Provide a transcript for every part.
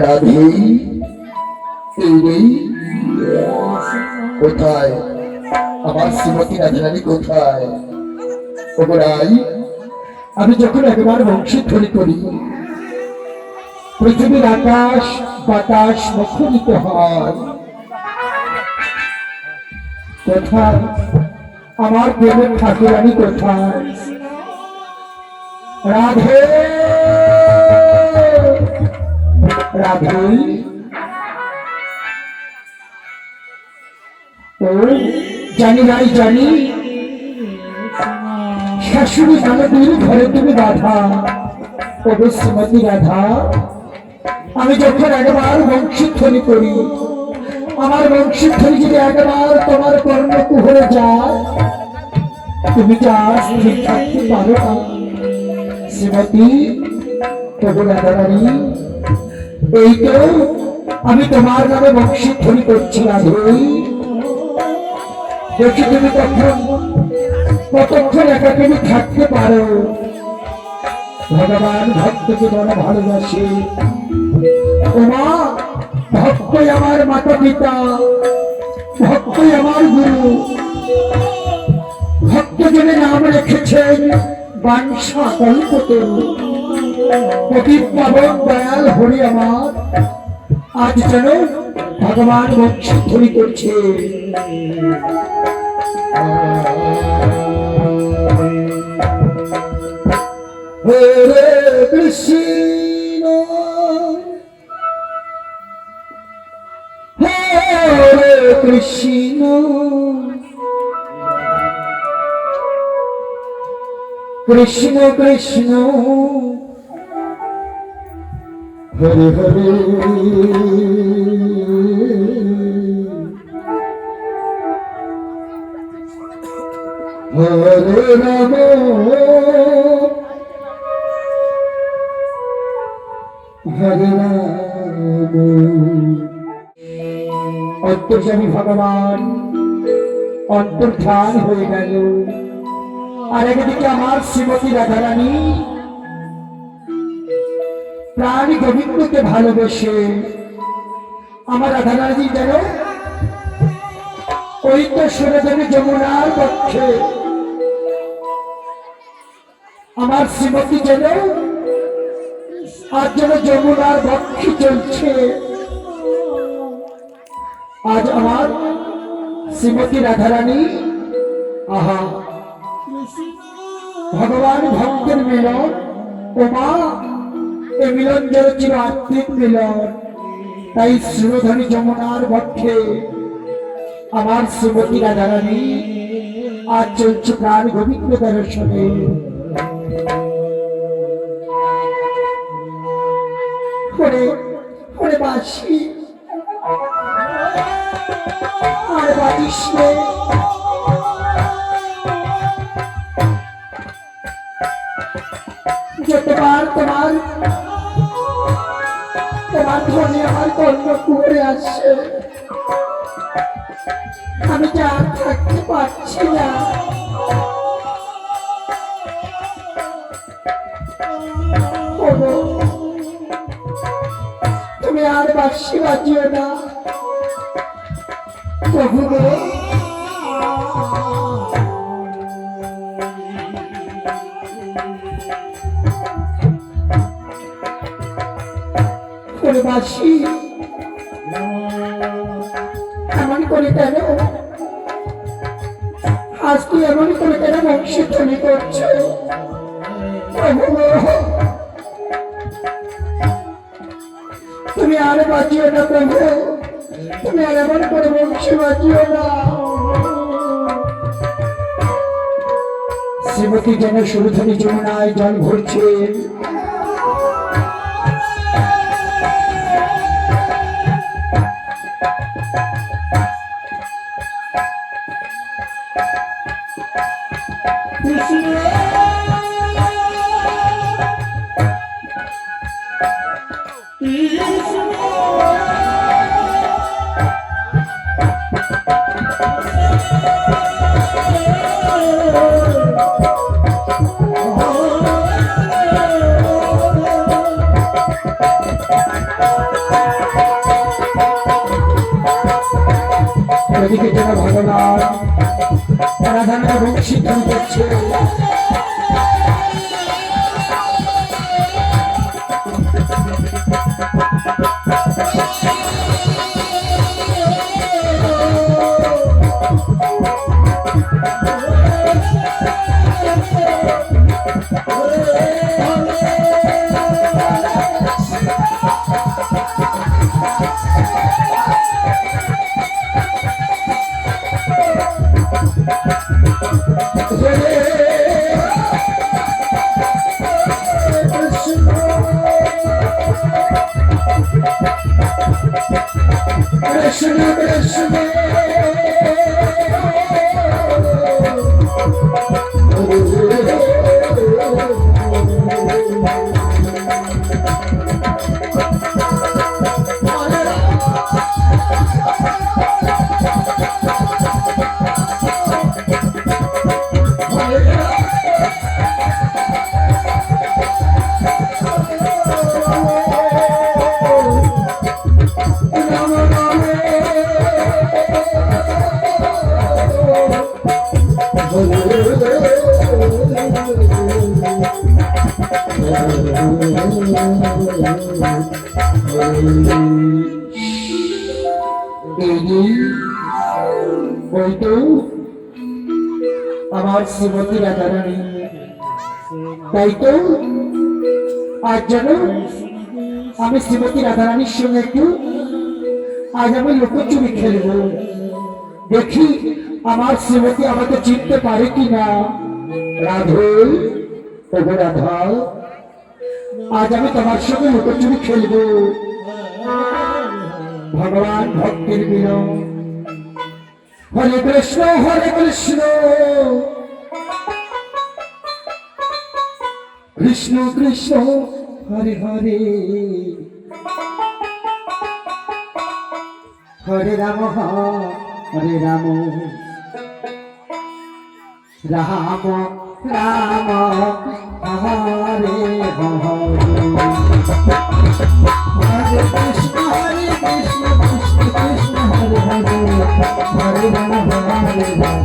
রাধে কোথায় আমার শ্রীমতী রাধারানী কোথায়? ওরাই আমি যখন একবার বংশীধ্বনি করি পৃথিবীর আকাশ বাতাস মুখরিত হয়। কোথায় আমার প্রেমের ঠাকুরানী কোথায়? রাধে রাধে ও জানি নাই জানি শাশুড়ি ননদীর ঘরে তুমি রাধা। তবে শ্রীমতী রাধা আমি যখন একবার বংশীধ্বনি করি আমার বংশীধ্বনি যদি একবার তোমার কর্ণকুহরে যায় তুমি যা স্থির থাকতে পারো না শ্রীমতী। তবু রাধারানী এই তো আমি তোমার নামে বংশীধ্বনি করছি রাধে। দেখি তুমি কতক্ষণ একা তুমি থাকতে পারো। ভগবান ভক্তকে বড় ভালোবাসে। ওমা ভক্তই আমার মাতা পিতা, ভক্তই আমার গুরু। ভক্ত জনে নাম রেখেছেন বাঞ্ছা কল্পতরু। পতিত পাবন দয়াল হরি আমার আজ যেন ভগবান বংশীধ্বনি করছে। হরে কৃষ্ণ হরে কৃষ্ণ কৃষ্ণ কৃষ্ণ হরে হরে হরে রাম হরে রাম। অন্তর্যামী ভগবান অন্তর্ধান হয়ে গেল। আর একদিকে আমার শ্রীমতী রাধারানী প্রাণ গোবিন্দকে ভালোবেসে আমার রাধারানী যেন ওই তো সরে যমুনার পক্ষে আমার শ্রীমতী যেন আজ যেন যমুনার পক্ষে চলছে। আজ আমার শ্রীমতী রাধারানী আহা ভগবান ভক্তের মিলন। ওমা এ মিলন যেন চির আত্মিক মিলন। তাই শ্রীধনী যমুনার পক্ষে আমার শ্রীমতী রাধারানী আজ চলছে প্রাণ গোবিন্দ দর্শনে। বাসি আর বাজিস যতবার তোমার ধ্বনি আমার কর্ণকুহরে আসছে আমি যা থাকতে পারছি না। তুমি আর বাঁশি বাজিও না প্রভু গো। বাঁশি এমন করে কেন আজ তুই এমন করে কেন বংশীধ্বনি করছো প্রভু গো। তুমি আর বাজিও না প্রভু, তুমি আর এমন করে বংশী বাজিও না। শ্রীমতী যেন সুরধনী যমুনায় জল ভরছে। ওদিকে যেন ভগবান রাধারণ বংশী ধ্বনি করছে। Krishna Krishna বলতো আমার শ্রীমতী রাধারানী, তাই তো আজ যেন আমি শ্রীমতী রাধারানীর সঙ্গে একটু আজ আমি লুকোচুরি খেলবো, দেখি আমার শ্রীমতী আমাকে চিনতে পারে কিনা। রাধে তবে রাধা, আজ আমি তোমার সঙ্গে লুকোচুরি খেলবো। ভগবান ভক্তির মিলন। হরে কৃষ্ণ কৃষ্ণ কৃষ্ণ হরে হরে, হরে রাম হরে রাম, রাম রাম হরে হরে, হরে কৃষ্ণ কৃষ্ণ কৃষ্ণ হরে হরে, হরে রাম হরে রাম,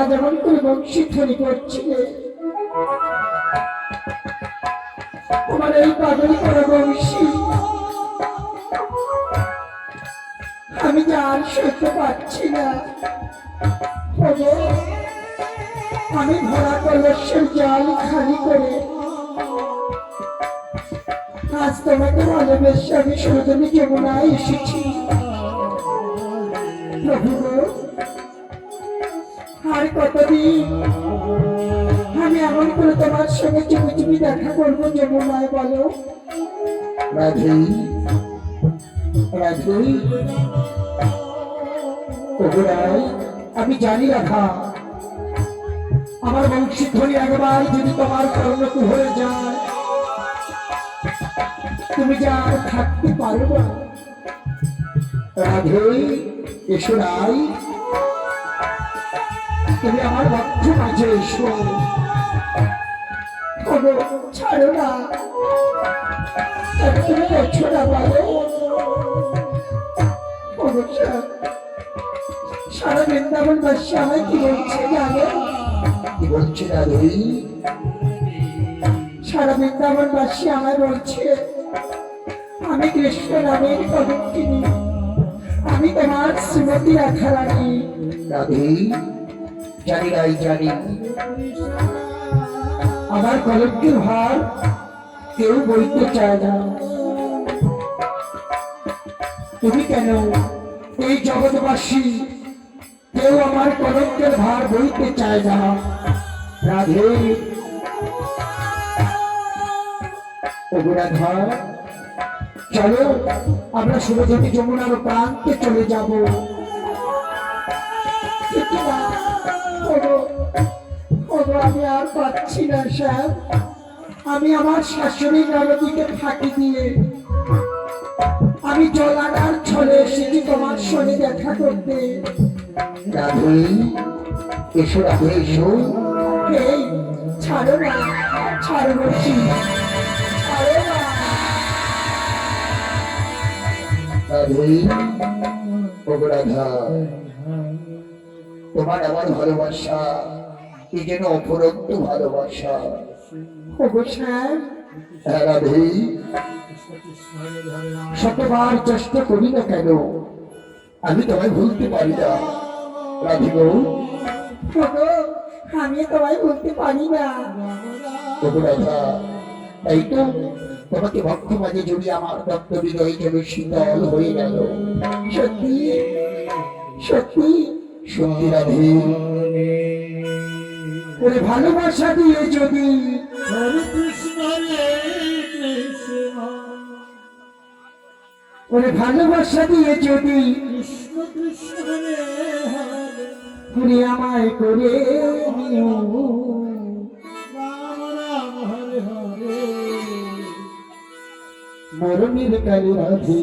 আজ আমার কোনো বংশী ধ্বনি করছিলে, তোমার এই পাগল করা বংশী আমি আর সইতে পারছি না। আমি ভরা কলসের জল খালি করে আজ তোমাকে ভালোবেসে আমি সজনী যমুনায় এসেছি। প্রভু আর কতদিন আমি কেমন করে তোমার সঙ্গে চুপি চুপি দেখা করবো যমুনায় বলো? রাধে রাধে ওগোরাই, আমি জানি রাধা, আমার বংশীধ্বনি একবার যদি তোমার কর্ণকু হয়ে যায় তুমি যা আর থাকতে পারবে না। রাধে এসো নাই, তুমি আমার ভক্ত মাঝে এসো। ওগো ছাড়ো না, তবে তুমি করছো না বলো? ওগো সারা বৃন্দাবন বাসী আমায় কি বলছে জানো? কি বলছে রাধে? সারা বৃন্দাবন বাসী আমায় বলছে আমি কৃষ্ণ নামের কলঙ্কিনী, আমি তোমার শ্রীমতী রাধারানী। রাধে জানি নাই জানি, আমার কলঙ্কের ভার কেউ বইতে চায় না। তুমি কেন? এই জগৎবাসী কেউ আমার কলঙ্কের ভার বইতে চায় না। রাধে ওগো রাধা, চলো আমরা সুরধনী যমুনার প্রান্তে চলে যাব। কিন্তু না, ওগো ওগো আমি আর পাচ্ছি না স্যার, আমি আমার শাশুড়ি নবদীকে ফাঁকি দিয়ে আমি জল আনার ছলে এসেছি তোমার সঙ্গে দেখা করতে। রাধে এসো রাধে এসো। এই ছাড়ো না, ছাড়ো বলছি, ছাড়ো না। রাধে ওগো রাধা, তোমার আমার ভালোবাসা কি যেন অপরন্ত ভালোবাসা। ওগো স্যার, হ্যাঁ রাধে, শতবার চেষ্টা করি না কেন আমি তোমায় ভুলতে পারি না রাধে গো। ওগো আমি তোমায় বলতে পারি না। ওগো রাধা, তাই তো তোমাকে ভক্ত মাঝে জড়িয়ে আমার রক্ত হৃদয় যেন শীতল হয়ে গেল। সত্যি সত্যি সত্যি রাধে, ওরে ভালোবাসা দিয়ে যদি হরে কৃষ্ণ রে কৃষ্ণ ওরে ভালোবাসা দিয়ে যদি কৃষ্ণ কৃষ্ণ রে হরে তুমি আমায় করে নিও, রাম রাম হরে হরে মরণের কালে রাধে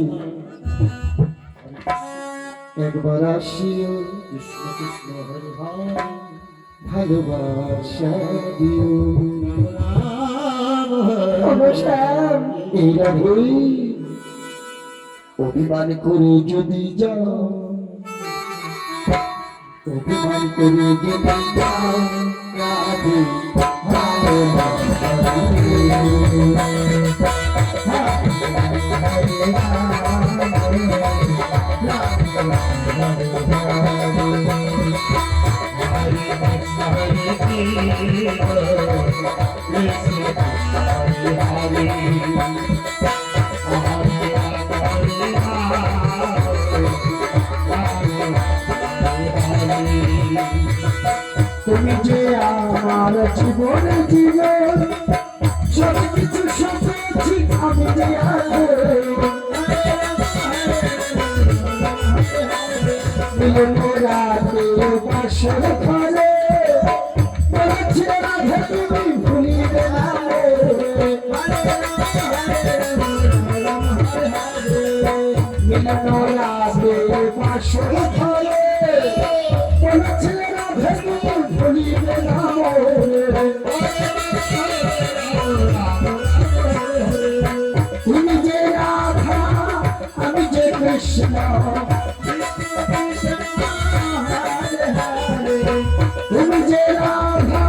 একবার আসিও, কৃষ্ণ কৃষ্ণ হরে হরে ভালোবাসা দিও। রাম হরে অবসান এই রাধে অভিমান করে যদি যাও, অভিমান করে যদি যাও রাধে ভালোবাসা তুমি যে আমার জীবন জীবন সব কিছু সপেছি আমি যে মিলন রাতে বাসর ঘরে বলেছে রাধা তুমি ভুলিবে না মিলন রাতে বাসর ঘরে বলেছে রাধা তুমি ভুলিবে না তুমি যে রাধা আমি যে কৃষ্ণ তুমি যে রাধা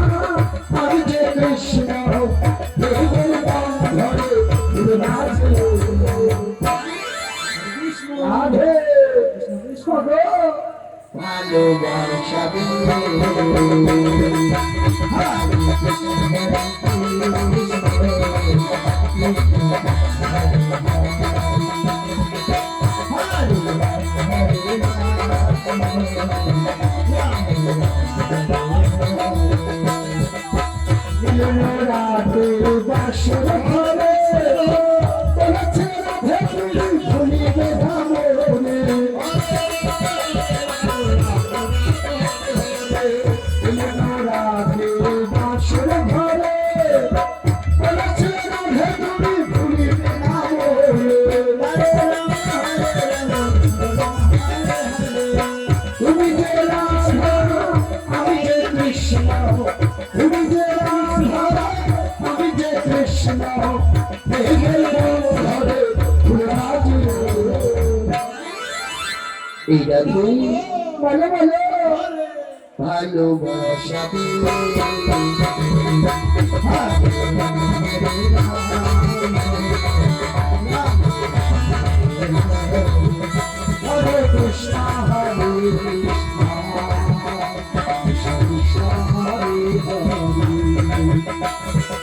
আমি যে কৃষ্ণ দেবের বন্ধনে রাধে রাধে ভালোবাসা এই রাধে বলো বলো ভালোবাসা হরে কৃষ্ণ হরে কৃষ্ণ কৃষ্ণ কৃষ্ণ হরে হরে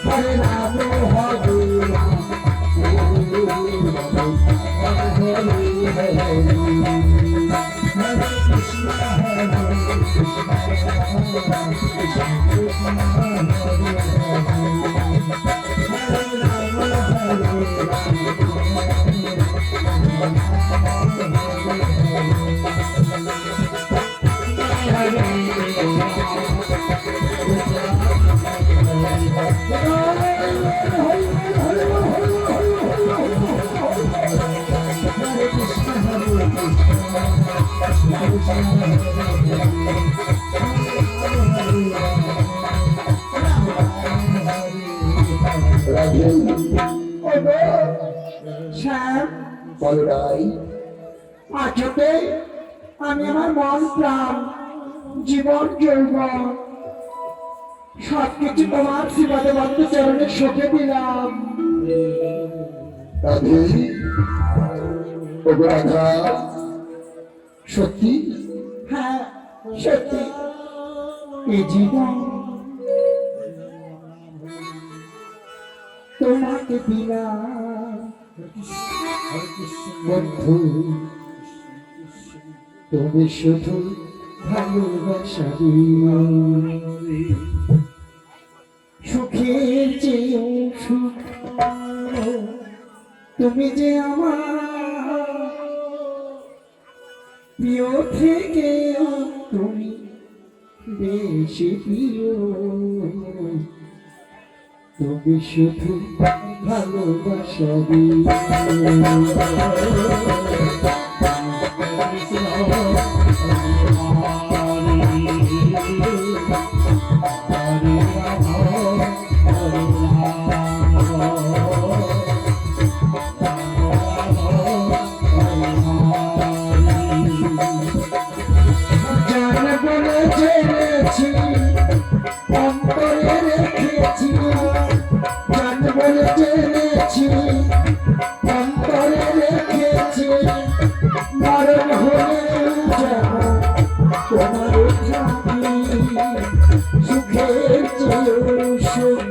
হরে রাম হরে রাম হরে হরে কৃষ্ণ হরে কৃষ্ণ কৃষ্ণ কৃষ্ণ হরে রাধে শ্যাম বলরাই আজকে আমি আমার মন প্রাণ জীবন যৌবন সবকিছু তোমার শিবাদে বন্ধ চরণে সঁপে দিলাম। রাধে ওগো রাধা সত্যি হ্যাঁ সত্যি এই জীবন তোমাকে দিলাম বন্ধু, তুমি শুধু ভালোবাসা দিও, সুখের চেয়েও সুখ তুমি যে আমার প্রিয় থেকেও তুমি বেশি প্রিয়, তুমি শুধু ভালোবাসা জান বলে জেনেছি অন্তরে রেখেছি, জান বলে জেনেছি অন্তরে রেখেছি, মরণ হলে যাব তোমার থাকি, সুখের চেয়েও সুখ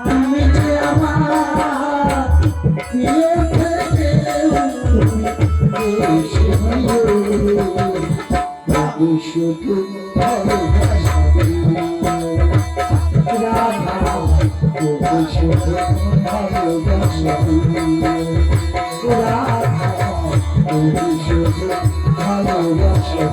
তুমি যে আমার প্রিয় থেকেও তুমি বেশি প্রিয়, তুমি শুধু ভালোবাসা রাধা, তুমি শুধু ভালোবাসা রাধা, তুমি শুধু ভালোবাসা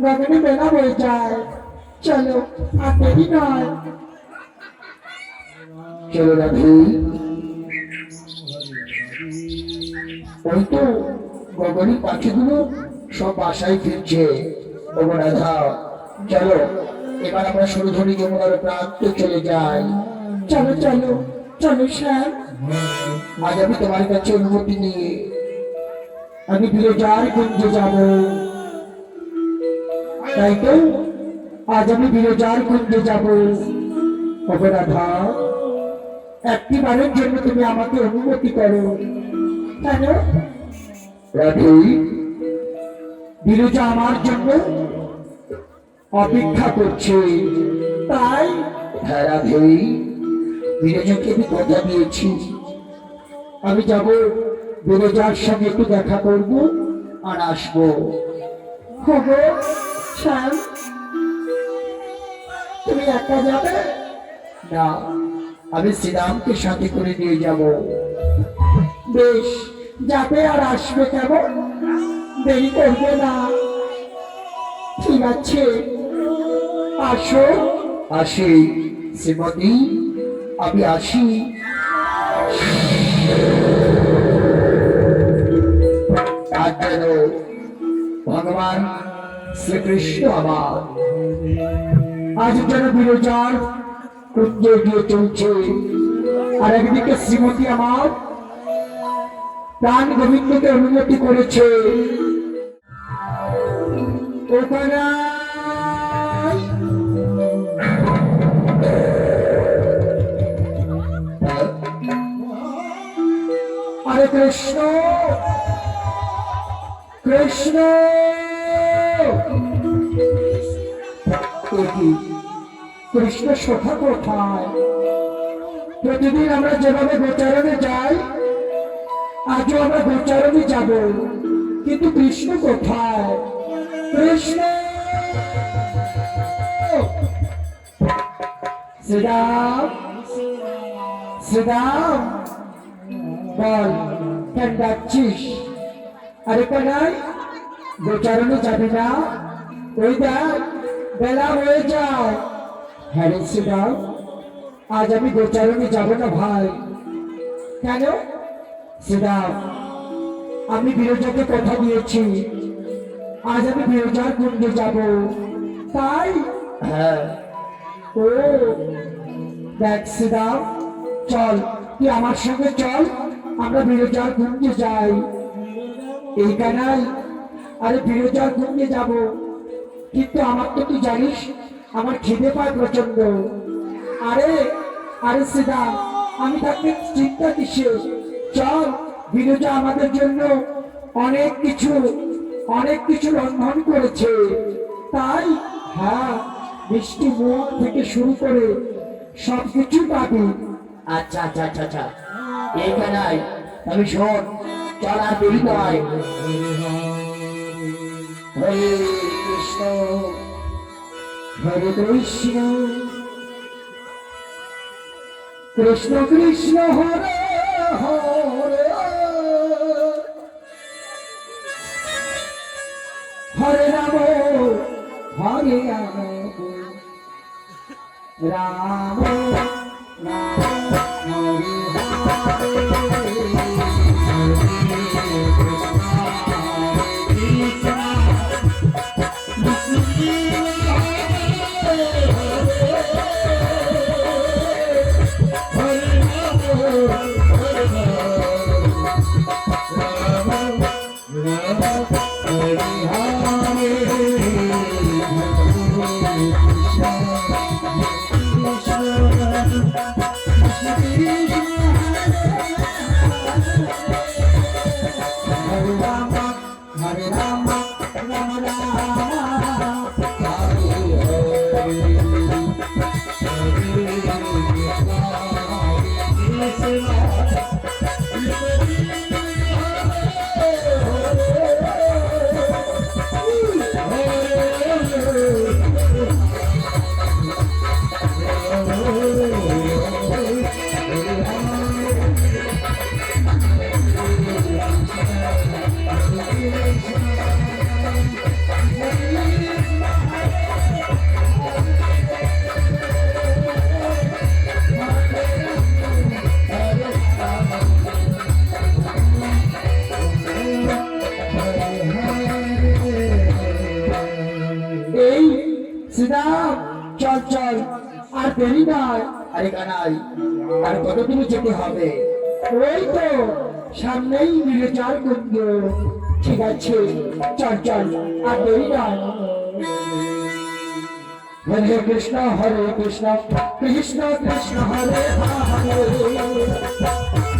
গগনে মেলা বয়ে যায়, চলো আর দেরি নয়। চলো রাধে। ওই তো গগনী পাখিগুলো সব বাসায় ফিরছে। ওগো রাধা, চলো এবার আমরা সুরধনী যমুনার প্রান্তে চলে যাই। চলো চলো চলো শ্যাম, আজ আমি তোমার কাছে অনুমতি নিয়ে আমি বিরজার কুঞ্জে যাব। তাই তো আজ আমি বিরজার কুঞ্জে যাব। ওগো রাধা, একটি বারের জন্য তুমি আমাকে অনুমতি করো। কেন? রাধে, বিরজা আমার জন্য অপেক্ষা করছে, তাই হ্যাঁ রাধে, বিরজাকে আমি কথা দিয়েছি আমি যাব। বিরজার সঙ্গে একটু দেখা করব আর আসবো। ওগো শ্যাম, তুমি একা যাবে? না, আমি শ্রীরামকে সাথে করে নিয়ে যাব। বেশ, যাবে আর আসবে কেমন? দেরি করবে না। ঠিক আছে, আসো। আসি শ্রীমতী, আমি আসি। আজ যেন ভগবান শ্রীকৃষ্ণ আমার আজ যেন বিরজার কুঞ্জে গিয়ে চলছে, আর একদিকে শ্রীমতী আমার প্রাণ গোবিন্দকে অনুমতি করেছে। ওখানে আরে কৃষ্ণ কৃষ্ণ, কৃষ্ণ সখা কোথায়? প্রতিদিন আমরা যেভাবে গোচারণে যাই, আজও আমরা গোচারণে যাব, কিন্তু কৃষ্ণ কোথায়? কৃষ্ণ! শ্রীরাম, শ্রীরাম, বল কেন ডাকছিস? আরে কানাই, গোচারণে যাবি না? ওই দেখ বেলা হয়ে যায়। হ্যাঁ রে শ্রীরাম, আজ আমি গোচারণে যাব না ভাই। কেন? শ্রীরাম, আমি বিরজাকে কথা দিয়েছি, আজ আমি বিরজার কুঞ্জে যাব, তাই। হ্যাঁ, ও দেখ শ্রীরাম, চল তুই আমার সঙ্গে চল, আমরা বিরজার কুঞ্জে যাই। এই কানাই, আরে বিরজার কুঞ্জে যাব, কিন্তু আমার তো তুই জানিস আমার খিদে পায় প্রচন্ড। আরে আরে শ্রীরাম, আমি থাকতে চিন্তা কিসের? চল, বিরজা আমাদের জন্য অনেক কিছু রন্ধন করেছে, তাই। হ্যাঁ, মিষ্টি মুখ থেকে শুরু করে সবকিছু পাবি। আচ্ছা আচ্ছা আচ্ছা আচ্ছা, এইখানে আমি শোন, চল আর দেরি নয়। হরে কৃষ্ণ হরে কৃষ্ণ কৃষ্ণ কৃষ্ণ হরে হরে, হরে রাম হরে রাম, রাম রাম হরে Krishna দেরি নয়। আরে কানাই, আর কত দূরে যেতে হবে? ওই তো সামনেই বিরোচার কুঞ্জ। ঠিক আছে, চল চল, আর দেরি নয়। হরে কৃষ্ণ কৃষ্ণ কৃষ্ণ হরে হরে,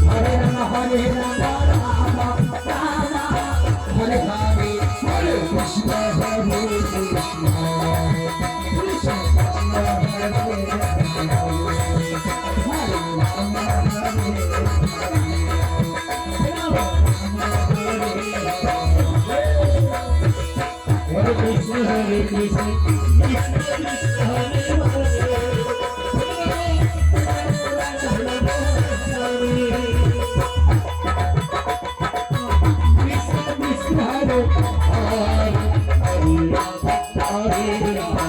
হরে রাম হরে Krishna Krishna Hare Krishna, Hare Krishna, Krishna Krishna, Hare Hare. Krishna Krishna, Hare Hare, Hare Rama, Hare Rama.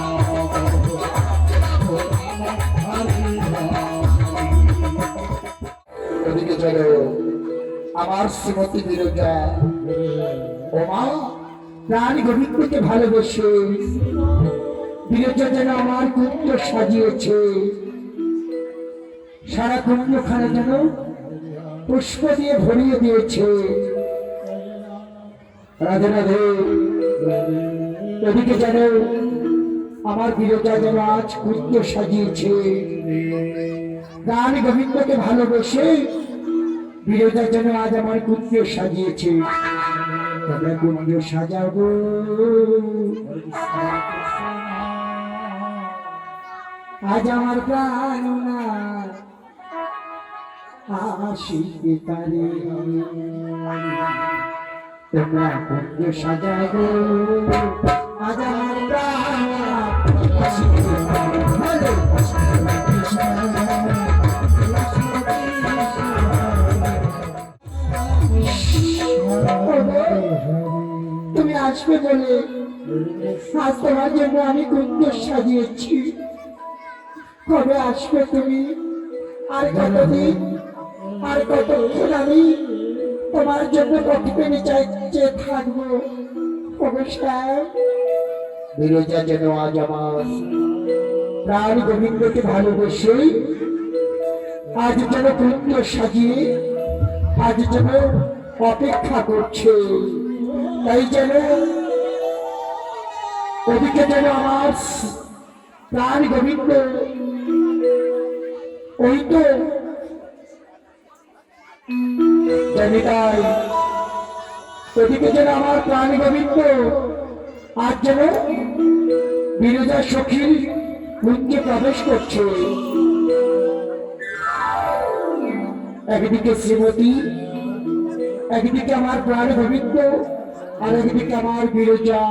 ওদিকে চলো আমার শ্রীমতী বিরজা। ও মা, প্রাণ গোবিন্দকে ভালোবেসে বিরোচা যেন আমার কুঞ্জ সাজিয়েছে। সারা কুঞ্জখানা যেন পুষ্প দিয়ে ভরিয়ে দিয়েছে। রাধে রাধে। ওদিকে যেন আমার বিরোচা যেন আজ কুঞ্জ সাজিয়েছে। প্রাণ গোবিন্দকে ভালোবেসে বিরোচা যেন আজ আমার কুঞ্জ সাজিয়েছে। তবে কুঞ্জ সাজাবো, আজ আমার প্রাণ না আসিতে পারে। তোমরা কুঞ্জ সাজাবো, আজ আমার প্রাণ আসিতে পারে। তুমি আসবে বলে আজ তোমার জন্য আমি কুঞ্জ সাজিয়েছি। কবে আসবে তুমি? আর কতদিন, আর কতক্ষণ আমি তোমার জন্য কতক্ষণে চাইতে থাকবো? অবশ্যই বিরজা যেন আজ আমার প্রাণ গোবিন্দকে ভালোবেসে আজ যেন কুঞ্জ সাজিয়ে আজ যেন অপেক্ষা করছে। তাই যেন ওদিকে যেন আমার প্রাণ গোবিন্দ, ওই তো জানি তাই, ওদিকে যেন আমার প্রাণ গোবিন্দ আজ যেন বিরজা সখীর কুঞ্জে প্রবেশ করছে। একদিকে শ্রীমতী, একদিকে আমার প্রাণ গোবিন্দ, আর একদিকে আমার বিরজা।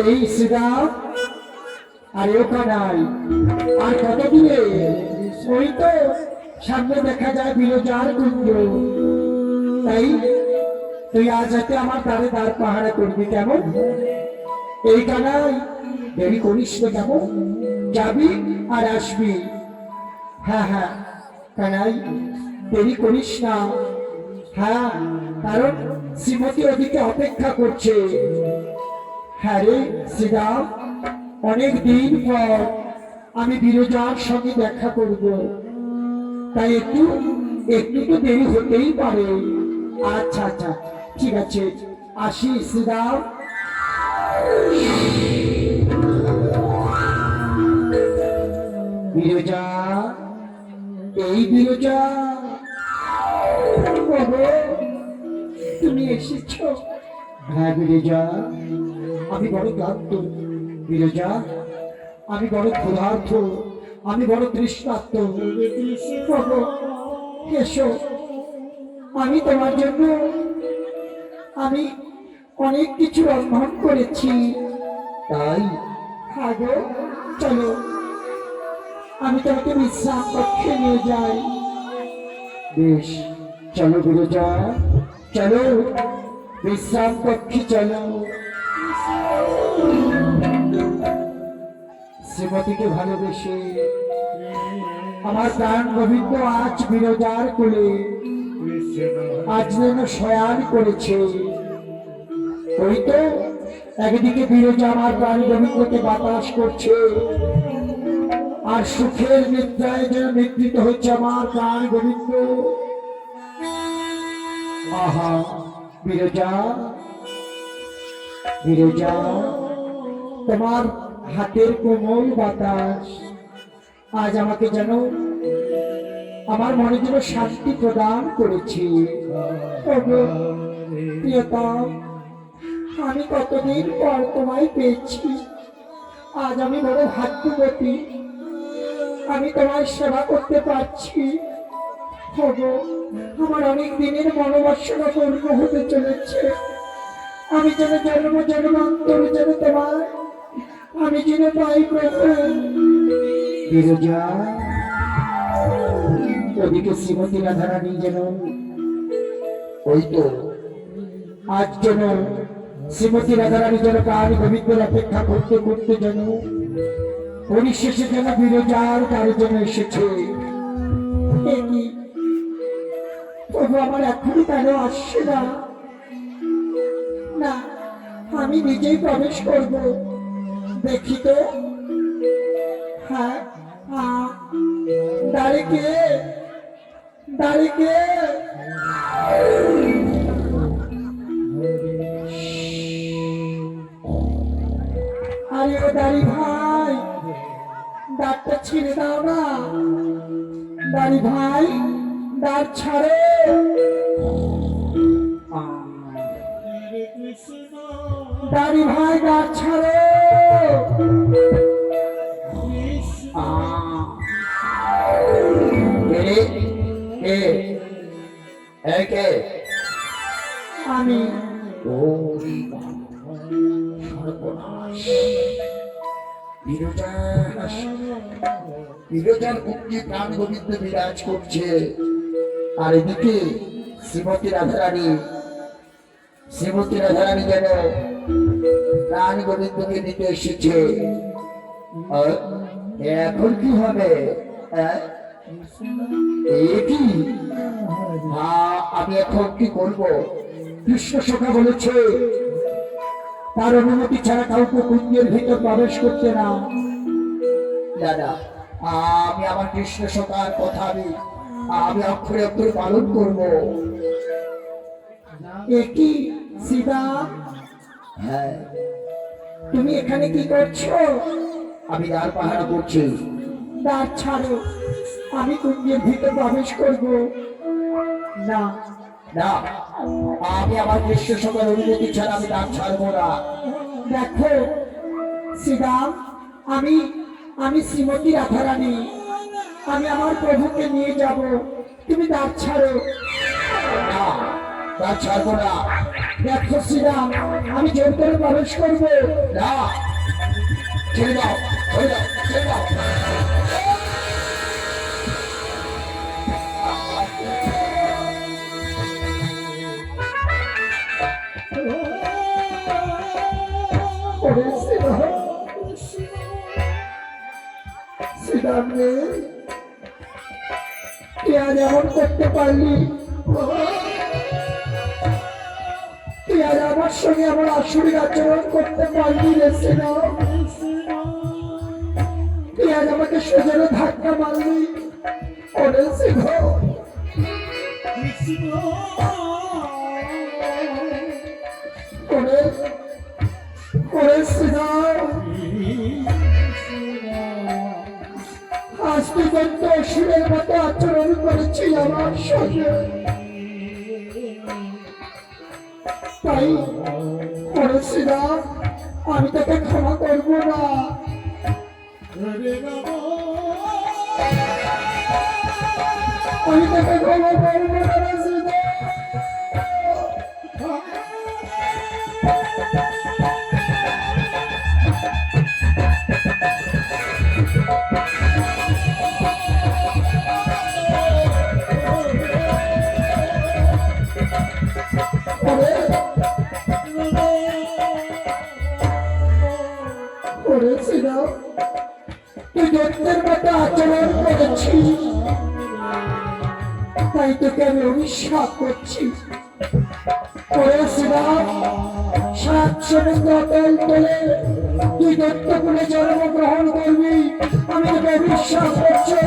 এই শ্রীরাম আর ওখানাই আর কত দূরে? ওই তো সামনে দেখা যায় বিরজার কুঞ্জ। তাই তুই আজ রাতে আমার দ্বারে দ্বার পাহারা করবি কেমন? এই কানাই দেরি করিস না কেমন? যাবি আর আসবি। হ্যাঁ হ্যাঁ কানাই, দেরি করিস না। হ্যাঁ, কারণ শ্রীমতী ওদিকে অপেক্ষা করছে। হ্যাঁ রে শ্রীরাম, অনেক দিন পর আমি বিরজার সঙ্গে দেখা করব, তাই একটু একটু তো দেরি হতেই পারে। আচ্ছা আচ্ছা, ঠিক আছে, আসি শ্রীরাম। বিরজা, এই বিরজা, ওগো, তুমি এসেছ? হ্যাঁ বিরজা, আমি বড় ক্লান্ত। বিরজা, আমি বড় ক্ষুধার্ত, আমি বড় তৃষ্ণার্ত। ওগো, এসো, আমি তোমার জন্য আমি অনেক কিছু রন্ধন করেছি। তাই হ্যাঁ গো, চলো আমি তোমাকে বিশ্রাম কক্ষে নিয়ে যাই। বেশ, চলো বিরজা, চলো বিশ্রাম কক্ষে চলো। শ্রীমতীকে ভালোবেসে আমার প্রাণ গোবিন্দ আজ বিরজার কোলে আজ যেন শয়ান করেছে। ওই তো একদিকে বিরজা আমার প্রাণ গোবিন্দকে বাতাস করছে, আর সুখের নিদ্রায় যেন নিদ্রিত হচ্ছে আমার প্রাণ গোবিন্দ। আহা বিরজা, বিরজা, তোমার হাতের কোমল বাতাস আজ আমাকে যেন আমার মনে যেন শান্তি প্রদান করেছে। ওগো প্রিয়তম, আমি কতদিন পর তোমায় পেয়েছি, আজ আমি বড় ভাগ্যবতী, আমি তোমার সেবা করতে পারছি। ওগো আমার অনেক দিনের মনোবাসনা পূর্ণ হতে চলেছে, আমি যেন জন্ম জন্মান্তর যেন তোমার আমি যেন পাই প্রভু। বিরজা, ওদিকে শ্রীমতী রাধারানী যেন ওই তো আজ যেন শ্রীমতী রাধারানী যেন প্রাণ গোবিন্দের অপেক্ষা করতে করতে যেন পরিশেষে যেন বিরজার কারো যেন এসেছে। এ কি প্রভু, আমার এখনই কেন আসছে না? না, আমি নিজেই প্রবেশ করব, দেখি তো। হ্যাঁ, দাঁড়িয়ে দাঁড়িয়ে আরে ও দাড়ি ভাই, দাঁতটা ছিঁড়ে দাও না। দাড়ি ভাই, দাঁত ছাড়ো। দাড়ি ভাই, দাঁত ছাড়ো। আমি বিরজার মুক্তি প্রাণ গোবিন্দ বিরাজ করছে, আর এদিকে শ্রীমতী রাধারানী, শ্রীমতী রাধারানী যেন প্রাণ গোবিন্দকে নিতে এসেছে। এখন কি হবে? কি আমি এখন কি করবো? কৃষ্ণ সখা বলেছে তার অনুমতি ছাড়া কাউকে কুঞ্জের ভিতর প্রবেশ করতে না। দাদা, আমি আমার কৃষ্ণ সখার কথা আমি অক্ষরে অক্ষরে পালন করবো। একই সীতা, হ্যাঁ, তুমি এখানে কি করছো? আমি দ্বার পাহারা করছি। দ্বার ছাড়ো, আমি কুঞ্জের ভিতর প্রবেশ করব না। না, আমি আমার কৃষ্ণ সখার অনুমতি ছাড়া আমি দ্বার ছাড়বো না। দেখো শ্রীরাম, আমি আমি শ্রীমতী রাধারানী, আমি আমার প্রভুকে নিয়ে যাব, তুমি দ্বার ছাড়ো। না, দ্বার ছাড়বো না। দেখো শ্রীরাম, আমি জোর করে প্রবেশ করবো না, ছেড়ে দাও, ছেড়ে দাও, ছেড়ে দাও। ওরে শ্রীরাম, শ্রীরাম রে, তুই আজ এমন করতে পারলি? তুই আজ আমার সঙ্গে আমার আসুরিক আচরণ করতে পারলি রে শ্রীরাম? তুই আজ আমাকে সোজানো ধাক্কা মারলি। ওরে শ্রীরাম, ওরে ওরে শ্রীরাম, আজ পর্যন্ত অসুরের মতো আচরণ করেছি আমার সঙ্গে, তাই ওরে শ্রীরাম, আমি তোকে ক্ষমা করবো না। আমি তোকে ক্ষমা করবো না রে শ্রীরাম। ওরে শ্রীরাম, তুই দৈত্যের মতো আচরণ করেছিস, তাই তোকে আমি অভিশাপ করছি। ওরে শ্রীরাম, সাত সমুদ্র তেল তোলে তুই দত্তকুলে জন্মগ্রহণ করবি, আমি তোকে বিশ্বাস করছি।